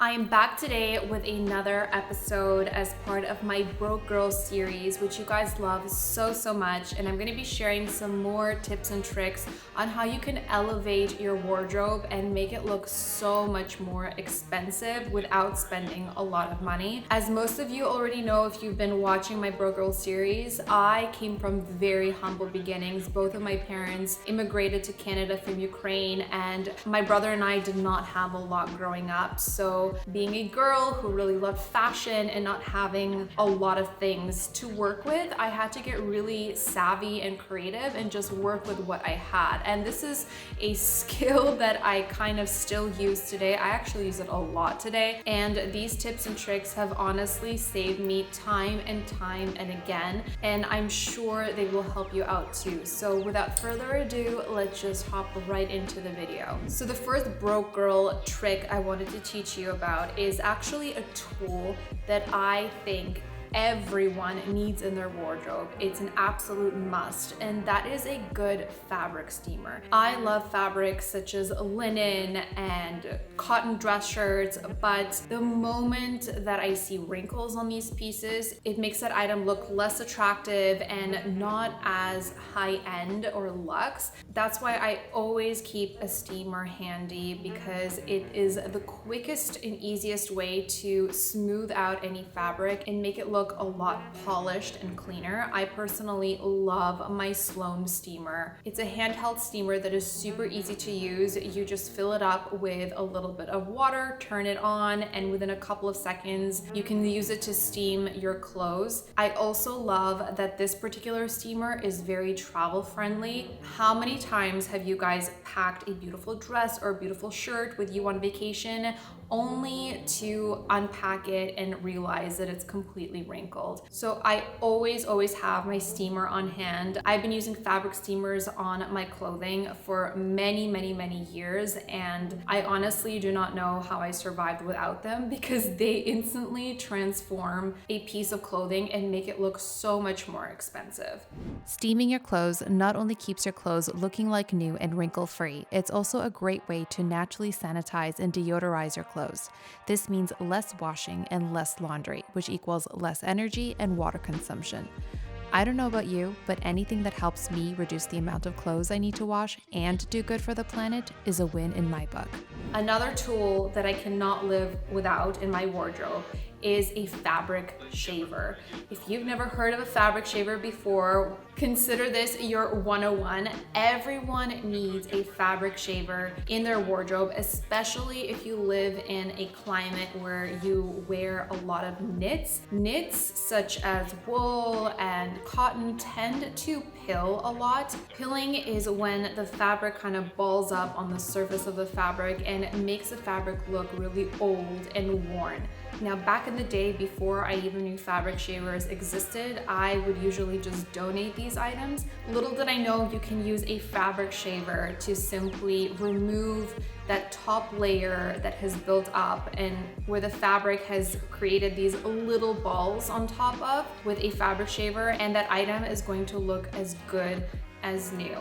I am back today with another episode as part of my Broke Girls series, which you guys love so much. And I'm going to be sharing some more tips and tricks on how you can elevate your wardrobe and make it look so much more expensive without spending a lot of money. As most of you already know, if you've been watching my Broke Girls series, I came from very humble beginnings. Both of my parents immigrated to Canada from Ukraine, and my brother and I did not have a lot growing up. So being a girl who really loved fashion and not having a lot of things to work with, I had to get really savvy and creative and just work with what I had. And this is a skill that I kind of still use today. I actually use it a lot today. And these tips and tricks have honestly saved me time and again. And I'm sure they will help you out too. So without further ado, let's just hop right into the video. So the first broke girl trick I wanted to teach you about is actually a tool that I think everyone needs in their wardrobe. It's an absolute must, and that is a good fabric steamer. I love fabrics such as linen and cotton dress shirts, but the moment that I see wrinkles on these pieces, it makes that item look less attractive and not as high-end or luxe. That's why I always keep a steamer handy, because it is the quickest and easiest way to smooth out any fabric and make it look a lot polished and cleaner. I personally love my Sloan steamer. It's a handheld steamer that is super easy to use. You just fill it up with a little bit of water, turn it on, and within a couple of seconds, you can use it to steam your clothes. I also love that this particular steamer is very travel friendly. How many times have you guys packed a beautiful dress or a beautiful shirt with you on vacation only to unpack it and realize that it's completely wrinkled? So I always have my steamer on hand. I've been using fabric steamers on my clothing for many years, and I honestly do not know how I survived without them, because they instantly transform a piece of clothing and make it look so much more expensive. Steaming your clothes not only keeps your clothes looking like new and wrinkle-free, it's also a great way to naturally sanitize and deodorize your clothes. This means less washing and less laundry, which equals less energy and water consumption. I don't know about you, but anything that helps me reduce the amount of clothes I need to wash and do good for the planet is a win in my book. Another tool that I cannot live without in my wardrobe is a fabric shaver. If you've never heard of a fabric shaver before, consider this your 101. Everyone needs a fabric shaver in their wardrobe, especially if you live in a climate where you wear a lot of knits. Knits such as wool and cotton tend to pill a lot. Pilling is when the fabric kind of balls up on the surface of the fabric and makes the fabric look really old and worn. Now, back in the day, before I even knew fabric shavers existed, I would usually just donate these items. Little did I know you can use a fabric shaver to simply remove that top layer that has built up and where the fabric has created these little balls on top of with a fabric shaver, and that item is going to look as good as new.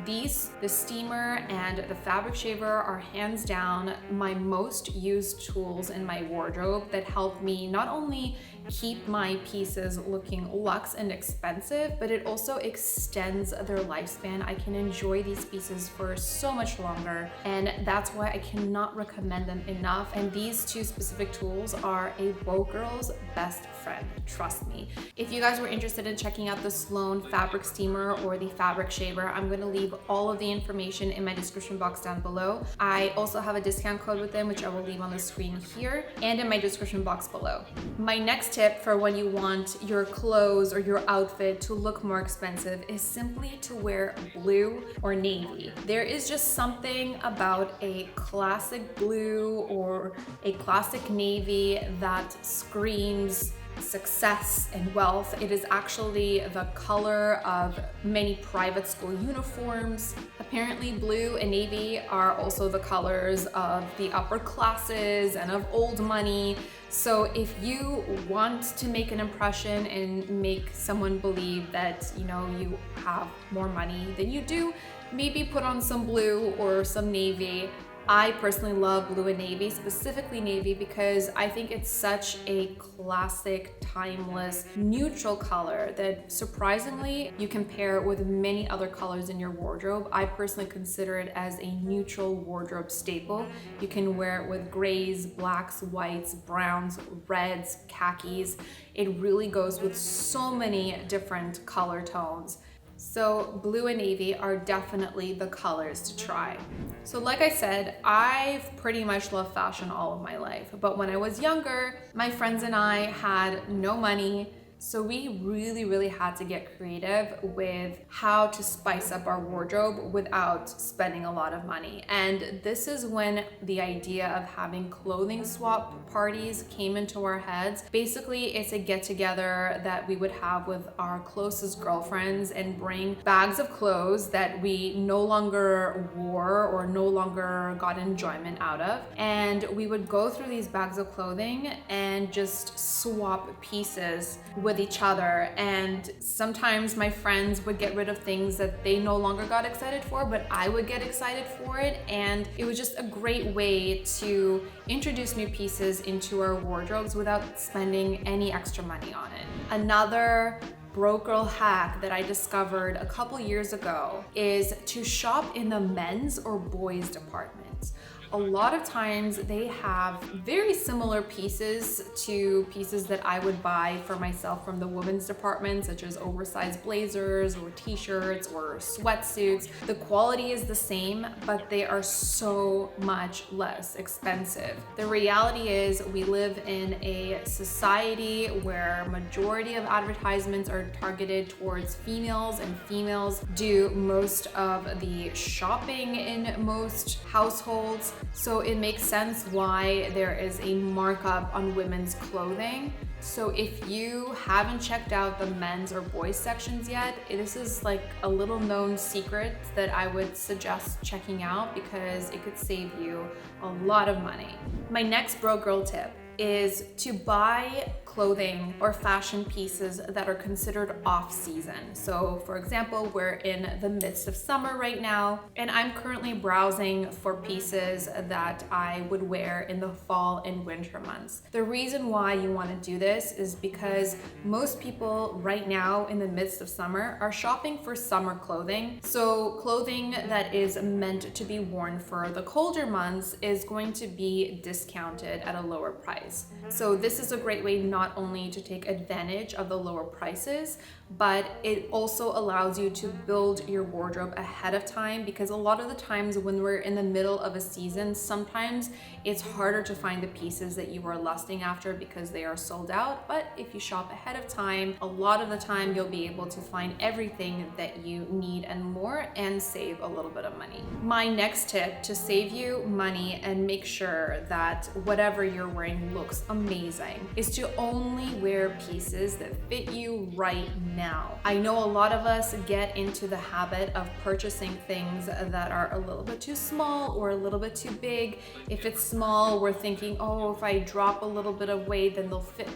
The steamer and the fabric shaver are hands down my most used tools in my wardrobe that help me not only keep my pieces looking luxe and expensive, but it also extends their lifespan. I can enjoy these pieces for so much longer, and that's why I cannot recommend them enough. And these two specific tools are a broke girl's best friend, trust me. If you guys were interested in checking out the Sloan fabric steamer or the fabric shaver, I'm going to leave all of the information in my description box down below. I also have a discount code with them, which I will leave on the screen here and in my description box below. My next tip for when you want your clothes or your outfit to look more expensive is simply to wear blue or navy. There is just something about a classic blue or a classic navy that screams success and wealth. It is actually the color of many private school uniforms. Apparently blue and navy are also the colors of the upper classes and of old money. So if you want to make an impression and make someone believe that, you know, you have more money than you do, maybe put on some blue or some navy. I personally love blue and navy, specifically navy, because I think it's such a classic, timeless, neutral color that surprisingly you can pair with many other colors in your wardrobe. I personally consider it as a neutral wardrobe staple. You can wear it with grays, blacks, whites, browns, reds, khakis. It really goes with so many different color tones. So blue and navy are definitely the colors to try. So like I said, I've pretty much loved fashion all of my life, but when I was younger, my friends and I had no money. So we really had to get creative with how to spice up our wardrobe without spending a lot of money. And this is when the idea of having clothing swap parties came into our heads. Basically, it's a get together that we would have with our closest girlfriends and bring bags of clothes that we no longer wore or no longer got enjoyment out of. And we would go through these bags of clothing and just swap pieces with each other. And sometimes my friends would get rid of things that they no longer got excited for, but I would get excited for it. And it was just a great way to introduce new pieces into our wardrobes without spending any extra money on it. Another broke girl hack that I discovered a couple years ago is to shop in the men's or boys department. A lot of times they have very similar pieces to pieces that I would buy for myself from the women's department, such as oversized blazers or t-shirts or sweatsuits. The quality is the same, but they are so much less expensive. The reality is we live in a society where majority of advertisements are targeted towards females, and females do most of the shopping in most households. So it makes sense why there is a markup on women's clothing. So if you haven't checked out the men's or boys sections yet, this is like a little known secret that I would suggest checking out because it could save you a lot of money. My next broke girl tip is to buy clothing or fashion pieces that are considered off season. So for example, we're in the midst of summer right now, and I'm currently browsing for pieces that I would wear in the fall and winter months. The reason why you want to do this is because most people right now in the midst of summer are shopping for summer clothing. So clothing that is meant to be worn for the colder months is going to be discounted at a lower price. So this is a great way not only to take advantage of the lower prices, but it also allows you to build your wardrobe ahead of time, because a lot of the times when we're in the middle of a season, sometimes it's harder to find the pieces that you are lusting after because they are sold out. But if you shop ahead of time, a lot of the time you'll be able to find everything that you need and more and save a little bit of money. My next tip to save you money and make sure that whatever you're wearing looks amazing is to only wear pieces that fit you right now. I know a lot of us get into the habit of purchasing things that are a little bit too small or a little bit too big. If it's small, we're thinking, oh, if I drop a little bit of weight, then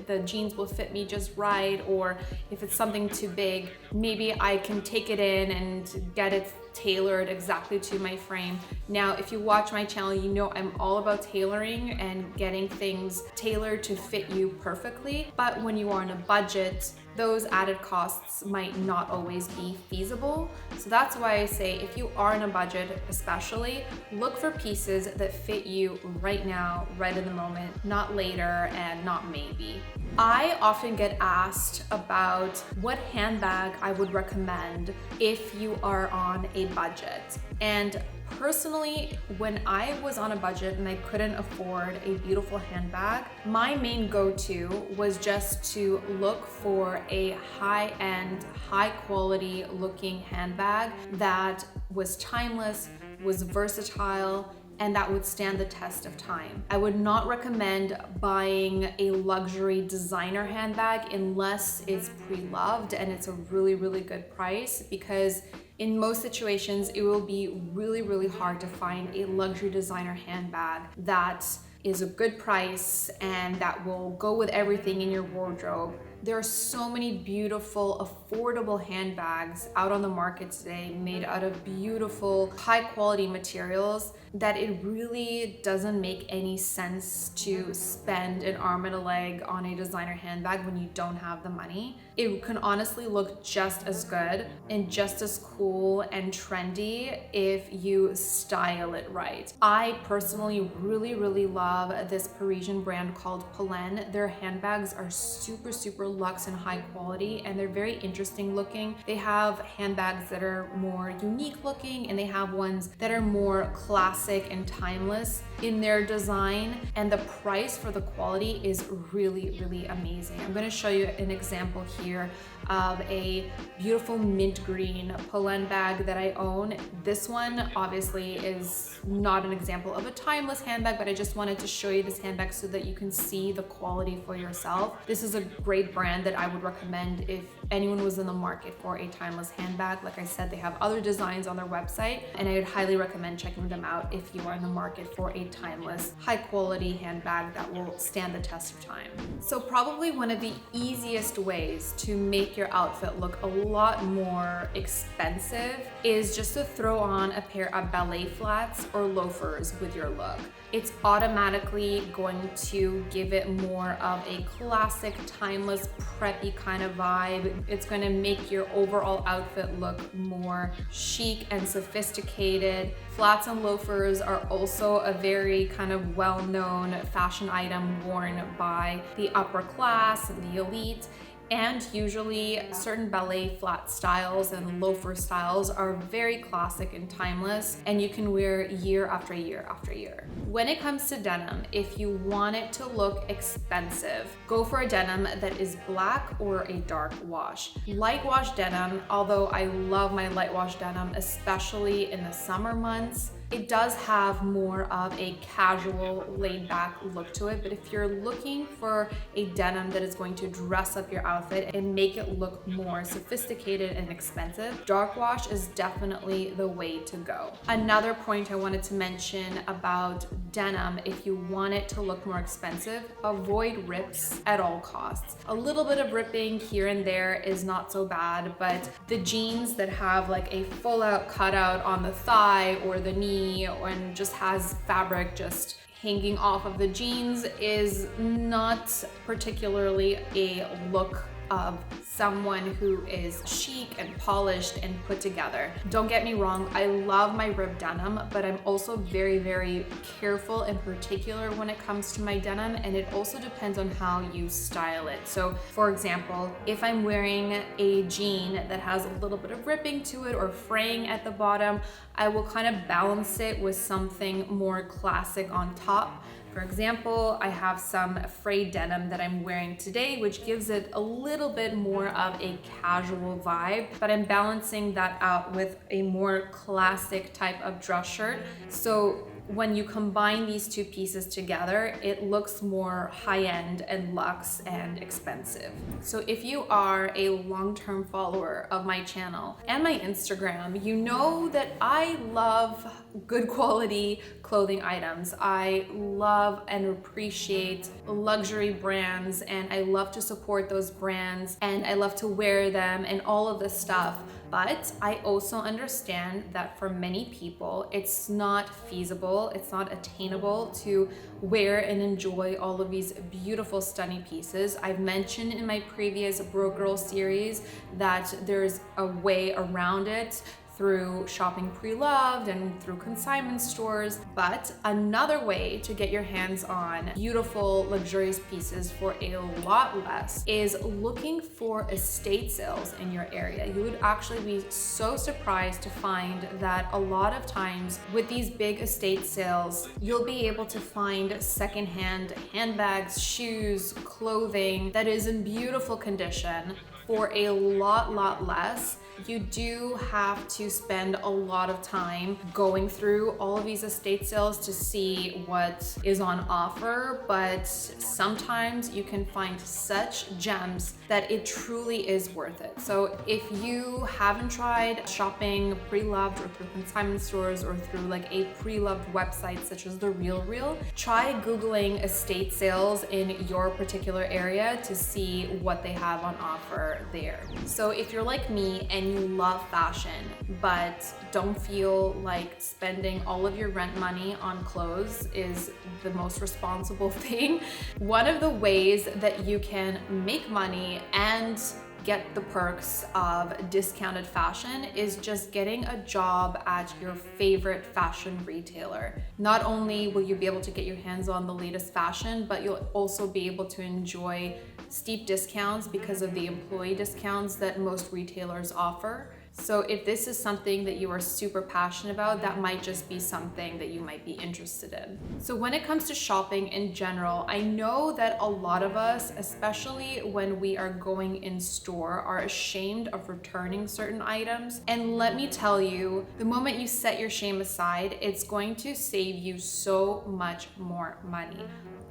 the jeans will fit me just right. Or if it's something too big, maybe I can take it in and get it tailored exactly to my frame. Now, if you watch my channel, you know I'm all about tailoring and getting things tailored to fit you perfectly. But when you are on a budget, those added costs might not always be feasible. So that's why I say if you are on a budget, especially, look for pieces that fit you right now, right in the moment, not later and not maybe. I often get asked about what handbag I would recommend if you are on a budget. And personally, when I was on a budget and I couldn't afford a beautiful handbag, my main go-to was just to look for a high-end, high-quality looking handbag that was timeless, was versatile, and that would stand the test of time. I would not recommend buying a luxury designer handbag unless it's pre-loved and it's a really good price, because in most situations, it will be really hard to find a luxury designer handbag that is a good price and that will go with everything in your wardrobe. There are so many beautiful, affordable handbags out on the market today made out of beautiful, high quality materials that it really doesn't make any sense to spend an arm and a leg on a designer handbag when you don't have the money. It can honestly look just as good and just as cool and trendy if you style it right. I personally really love this Parisian brand called Polen. Their handbags are super luxe and high quality, and they're very interesting looking. They have handbags that are more unique looking, and they have ones that are more classic and timeless in their design, and the price for the quality is really amazing. I'm going to show you an example here of a beautiful mint green Polen bag that I own. This one obviously is not an example of a timeless handbag, but I just wanted to show you this handbag so that you can see the quality for yourself. This is a great brand that I would recommend if anyone was in the market for a timeless handbag. Like I said, they have other designs on their website, and I would highly recommend checking them out if you are in the market for a timeless, high quality handbag that will stand the test of time. So probably one of the easiest ways to make your outfit look a lot more expensive is just to throw on a pair of ballet flats or loafers with your look. It's automatically going to give it more of a classic, timeless, preppy kind of vibe. It's going to make your overall outfit look more chic and sophisticated. Flats and loafers are also a very kind of well-known fashion item worn by the upper class and the elite. And usually certain ballet flat styles and loafer styles are very classic and timeless, and you can wear year after year after year. When it comes to denim, if you want it to look expensive, go for a denim that is black or a dark wash. Light wash denim, although I love my light wash denim, especially in the summer months, it does have more of a casual, laid-back look to it, but if you're looking for a denim that is going to dress up your outfit and make it look more sophisticated and expensive, dark wash is definitely the way to go. Another point I wanted to mention about denim, if you want it to look more expensive, avoid rips at all costs. A little bit of ripping here and there is not so bad, but the jeans that have like a full-out cutout on the thigh or the knee and just has fabric just hanging off of the jeans is not particularly a look of someone who is chic and polished and put together. Don't get me wrong, I love my ribbed denim, but I'm also very careful and particular when it comes to my denim, and it also depends on how you style it. So for example, if I'm wearing a jean that has a little bit of ripping to it or fraying at the bottom, I will kind of balance it with something more classic on top. For example, I have some frayed denim that I'm wearing today, which gives it a little bit more of a casual vibe, but I'm balancing that out with a more classic type of dress shirt. So when you combine these two pieces together, it looks more high-end and luxe and expensive. So if you are a long-term follower of my channel and my Instagram, you know that I love good quality clothing items. I love and appreciate luxury brands, and I love to support those brands, and I love to wear them and all of this stuff. But I also understand that for many people, it's not feasible, it's not attainable to wear and enjoy all of these beautiful, stunning pieces. I've mentioned in my previous Broke Girl series that there's a way around it through shopping pre-loved and through consignment stores. But another way to get your hands on beautiful, luxurious pieces for a lot less is looking for estate sales in your area. You would actually be so surprised to find that a lot of times with these big estate sales, you'll be able to find secondhand handbags, shoes, clothing that is in beautiful condition for a lot less. You do have to spend a lot of time going through all of these estate sales to see what is on offer, but sometimes you can find such gems that it truly is worth it. So if you haven't tried shopping pre-loved or through consignment stores or through like a pre-loved website such as The RealReal, try Googling estate sales in your particular area to see what they have on offer there. So if you're like me and you love fashion but don't feel like spending all of your rent money on clothes is the most responsible thing, one of the ways that you can make money and get the perks of discounted fashion is just getting a job at your favorite fashion retailer. Not only will you be able to get your hands on the latest fashion, but you'll also be able to enjoy steep discounts because of the employee discounts that most retailers offer. So if this is something that you are super passionate about, that might just be something that you might be interested in. So when it comes to shopping in general, I know that a lot of us, especially when we are going in store, are ashamed of returning certain items. And let me tell you, the moment you set your shame aside, it's going to save you so much more money.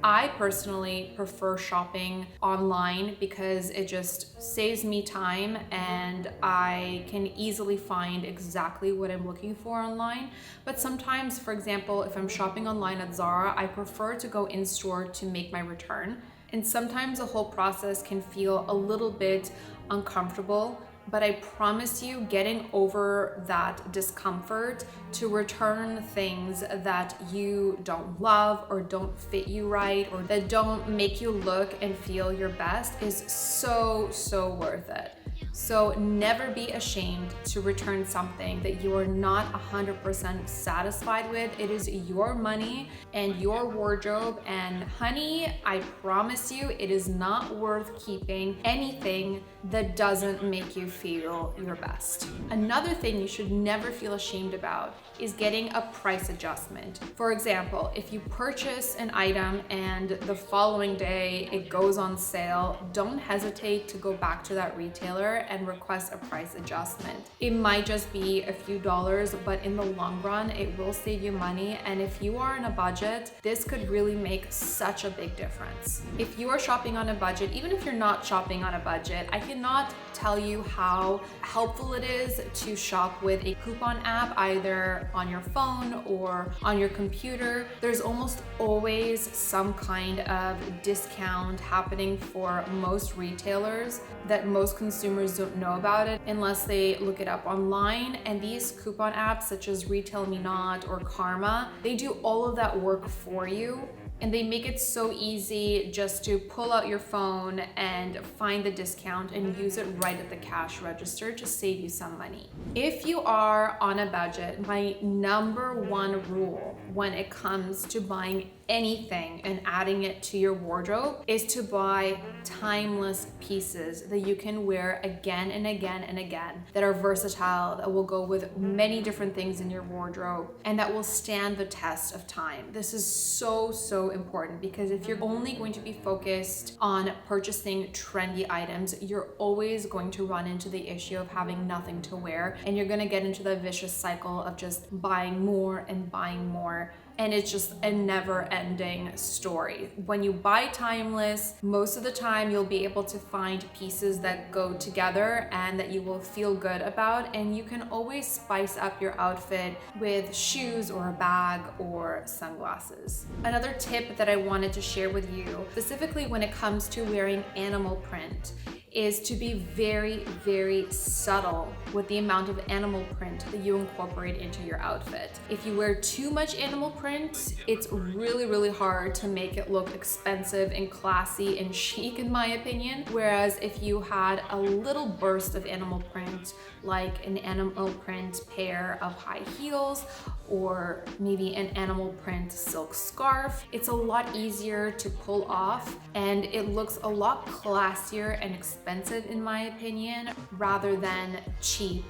I personally prefer shopping online because it just saves me time and I can easily find exactly what I'm looking for online. But sometimes, for example, if I'm shopping online at Zara, I prefer to go in store to make my return. And sometimes the whole process can feel a little bit uncomfortable, but I promise you, getting over that discomfort to return things that you don't love or don't fit you right or that don't make you look and feel your best is so worth it. So never be ashamed to return something that you are not 100% satisfied with. It is your money and your wardrobe, and honey, I promise you, it is not worth keeping anything that doesn't make you feel your best. Another thing you should never feel ashamed about is getting a price adjustment. For example, if you purchase an item and the following day it goes on sale, don't hesitate to go back to that retailer and request a price adjustment. It might just be a few dollars, but in the long run, it will save you money. And if you are on a budget, this could really make such a big difference. If you are shopping on a budget, even if you're not shopping on a budget, I cannot tell you how helpful it is to shop with a coupon app, either on your phone or on your computer. There's almost always some kind of discount happening for most retailers that most consumers don't know about it unless they look it up online. And these coupon apps such as Retail Me Not or Karma, they do all of that work for you. And they make it so easy just to pull out your phone and find the discount and use it right at the cash register to save you some money. If you are on a budget, my number one rule when it comes to buying anything and adding it to your wardrobe is to buy timeless pieces that you can wear again and again and again, that are versatile, that will go with many different things in your wardrobe, and that will stand the test of time. This is so important, because if you're only going to be focused on purchasing trendy items, you're always going to run into the issue of having nothing to wear, and you're going to get into the vicious cycle of just buying more and buying more. And it's just a never-ending story. When you buy timeless, most of the time you'll be able to find pieces that go together and that you will feel good about, and you can always spice up your outfit with shoes or a bag or sunglasses. Another tip that I wanted to share with you, specifically when it comes to wearing animal print, is to be very subtle with the amount of animal print that you incorporate into your outfit. If you wear too much animal print, it's really hard to make it look expensive and classy and chic, in my opinion. Whereas if you had a little burst of animal print, like an animal print pair of high heels, or maybe an animal print silk scarf, it's a lot easier to pull off, and it looks a lot classier and expensive, in my opinion, rather than cheap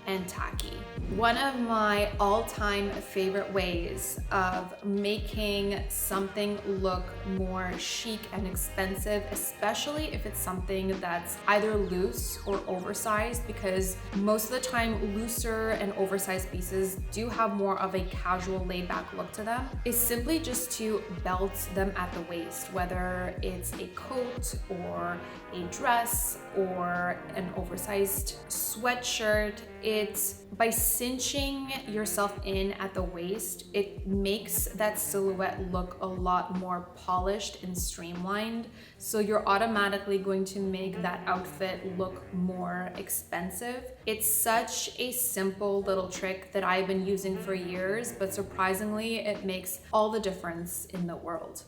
and tacky. One of my all-time favorite ways of making something look more chic and expensive, especially if it's something that's either loose or oversized, because most of the time looser and oversized pieces do have more of a casual laid-back look to them, is simply just to belt them at the waist, whether it's a coat or a dress or an oversized sweatshirt. It's by cinching yourself in at the waist, it makes that silhouette look a lot more polished and streamlined. So you're automatically going to make that outfit look more expensive. It's such a simple little trick that I've been using for years, but surprisingly, it makes all the difference in the world.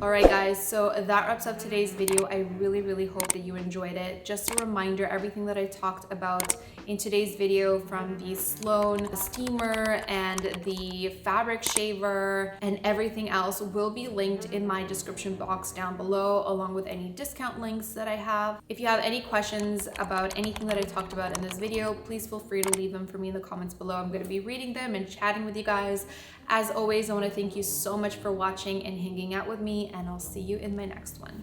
Alright guys, so that wraps up today's video. I really hope that you enjoyed it. Just a reminder, everything that I talked about in today's video, from the Sloan, the steamer, and the fabric shaver, and everything else, will be linked in my description box down below, along with any discount links that I have. If you have any questions about anything that I talked about in this video, please feel free to leave them for me in the comments below. I'm going to be reading them and chatting with you guys. As always, I want to thank you so much for watching and hanging out with me, and I'll see you in my next one.